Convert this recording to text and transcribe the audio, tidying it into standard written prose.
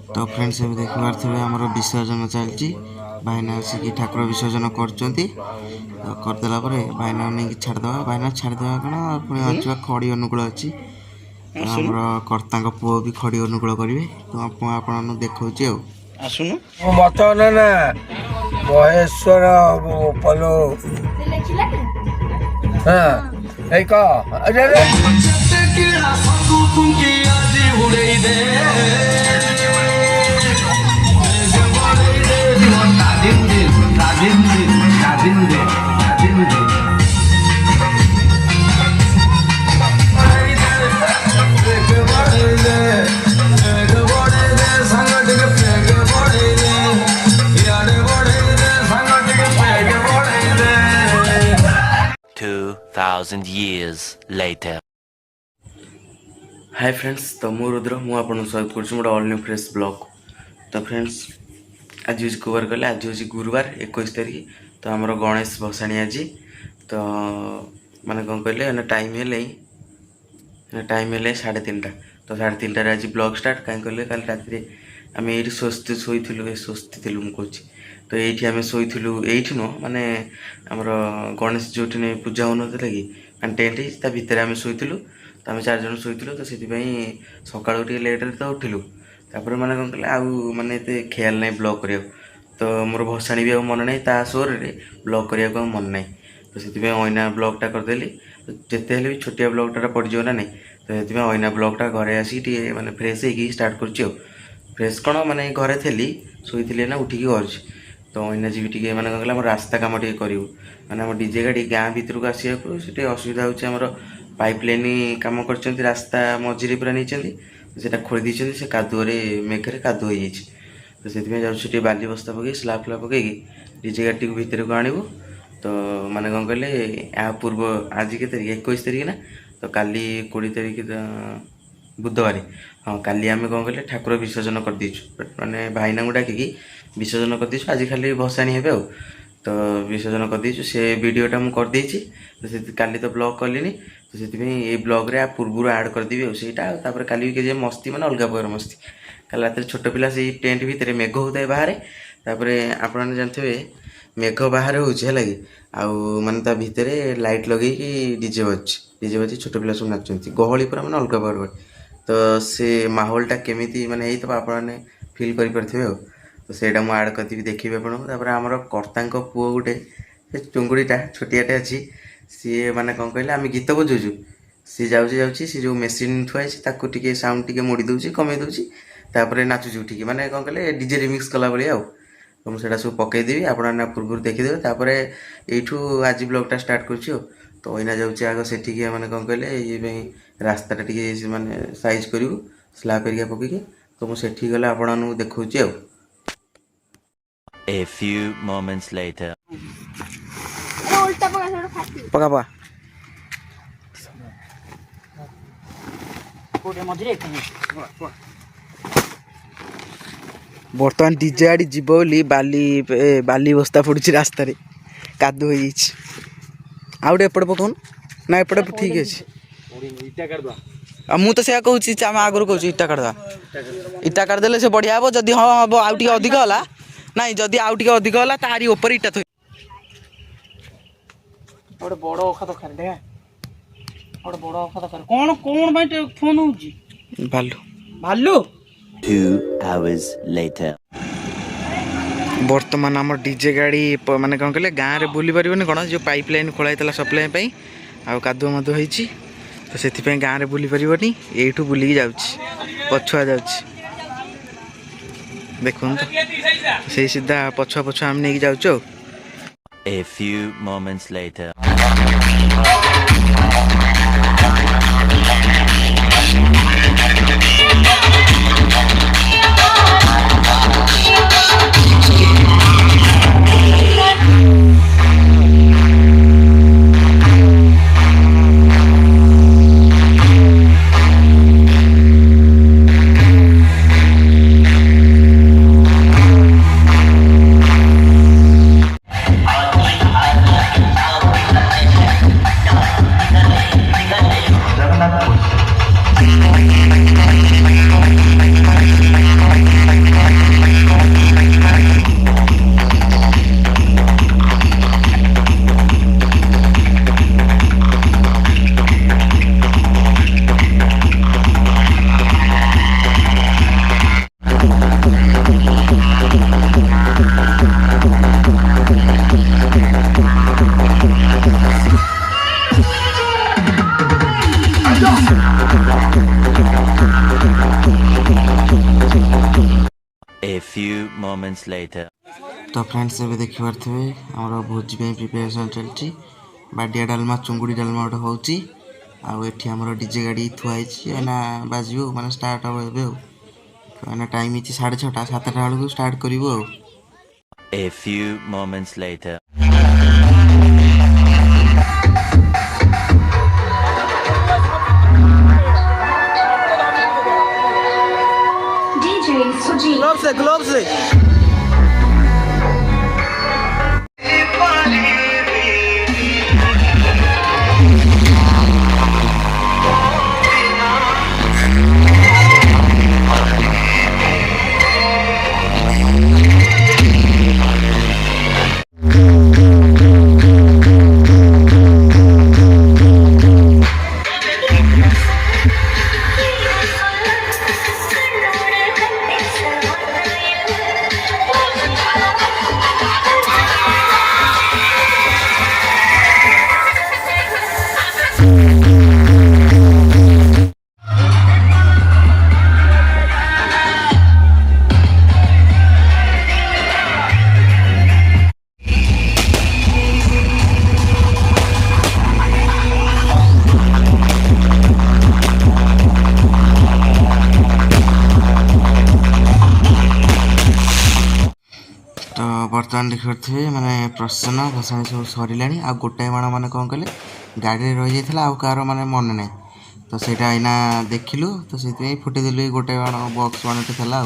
तो फ्रेंड्स अभी देख पारे आमर विसर्जन चलती भाईना आसिक ठाकुर विसर्जन करदेला भाईना नहीं छाड़दे भाईना छाड़दे कौन पुणी अच्छी खड़ी अनुकूल अच्छी आमर कर्ता पुओ भी खड़ी अनुकूल करेंगे तो आप देखा बर्तमान महेश्वर पलो years later. हाय फ्रेंड्स तो मु रुद्र मु आपन स्वागत करछु more all new fresh blog. तो फ्रेंड्स आज हूँ कवर कले आज हूँ गुरुवार 21 तारीख तो आमर गणेश भसाणी आज तो माने कौन कहले टाइम है 3:30 तो 3:30 आज ब्लॉग स्टार्ट कहीं कहले कल रात आम ये स्वस्ति शोलु स्वस्ति थी मुझे तो ये आम शोलु ये नुह माने आमर गणेश जो पूजा हो ना कि टेंट ता भितर आम शोलु तो आम 4 जन शोलु तो से सका लेट्रे तो उठिलु तापर मैंने कौन कहले आउ माने ख्याल ना ब्लॉग करा तो मोर भसाणी भी मन ना ता सोर ब्लॉग करने मन ना तो से अना ब्लॉगटा करदेली जिते भी छोटिया ब्लॉगटा पड़ज ना नहीं तो से अना ब्लॉगटा घरे आसिक माने फ्रेश हो स्टार्ट कर फ्रेश कौन माने घरे थी शोई ना उठिकी कर तो अना जी टे मैंने कौन कहला रास्ता कम टे करूँ मैंने डीजे गाड़ी गाँ भितर को आसा से असुविधा होमर पाइप लाइन कम कर रास्ता मझीरे पूरा नहीं खोली से कादुअरे मेघरे कादुआ हो तो से जाऊँ बाली बस्ता पकई स्लाब फ्लाब पकई डीजे गाड़ी को भितर को आणबू तो मैंने कौन कहले या पूर्व आज के तारीख 21 तारीख ना तो काली 20 तारीख बुधवार हाँ काली आम कौन कहले ठाकुर विसर्जन कर दीचु माने भाईना को डाकिकी विसर्जन कर दीचु आज खाली भसाणी हे तो विसर्जन कर दीचु से वीडियोटा मुझे कर देछि तो से काली तो ब्लॉग कलिनी तो से ये ब्लॉग रे पूर्व ऐड कर देबी सेटा तापर काली के मस्ती माने अलग प्रकार मस्ती काल रात छोट पिला से टेंट भितर मेघ होता है बाहर तापर आप जानते मेघ बाहर होगी आउ माने भितर लाइट लगे डीजे बज छोट पिला सब नाचुंती गहली पूरा माने अलग प्रकार तो से माहौलटा केमी माने तो आप फिल करें तो सेटा मुझे आड कर देखिए आपड़ आमर कर्ता पुओ गोटे चुंगुड़ीटा छोटियाटे अच्छी सी माने कौन कहले आम गीत बजाऊँ सी जाऊँगी सी जो मेसीन थुआई टे साउंड टे मोड़ी दूसरी कमे दूसरी तापर नाचुची उठिकी माने कौन कहले डीजे रिमिक्स कला भाया तो मुझे सब पकईदेवी आप पूर्व देखीदे तापर यू आज ब्लॉगटा स्टार्ट कर तो अना जाऊँगी आग से मैंने कौन कहले ये रास्ताटा टे माने साइज करूँ स्लाब एरिया पकईकी तो मुझे गले आपको देखा A few moments later. पका पका बर्तमान डीजे गाड़ी जीव बोली बाली बस्ता पड़ी रास्ता कादु हो आउटे एपटे पकाउन ना एपटे ठीक अच्छे मु तो से कहूँ आम आगुरी कहूँ इटा काटदा इटा काटदेले से बढ़िया हम जदि हाँ हम आउ टे अधिक है ना जदि आउ टे अधिक है तारी ऊपर इटा थोड़ी बड़ अखा दरकार बड़ अखा दरकार कौन कौन भाई फोन होउची भालू भालू 2 hours later. बर्तमान आम डीजे गाड़ी माने कौन कहले गाँव में बुली पारनी कौन जो पाइप लाइन खोलाई सप्लाई आउ कादुआ मादुआ होती तो से गाँव में बुली पारनी यू बुलिकी जाऊँगी पछुआ जाऊँगी देखुन तो से सीधा पछुआ पछुआ आम नहीं जाऊँ A few moments later. A few moments later. तो फ्रेंड्स एबे देखि पारथिबे हमर भोजी पे प्रिपरेशन चलची बाडिया डालमा चुंगुड़ी डालमा गोटे होची आ एठी हमर डीजे गाड़ी थुआइची एना बाजियो माने स्टार्ट हो एबे एना टाइम इची 6:30 7टा बेलू स्टार्ट करिवो। A few moments later. ग्लोव से तो बर्तमान देखिए माने प्रसन्न भसाणी सब सरला आ गोटाए बाण मैंने कौन कले गाड़ी रही जाता आउ कार माने मन ना तो सहीटा आईना देखिलु तो से फुटेदेलु गोटे बाण बक्स बाणटे था।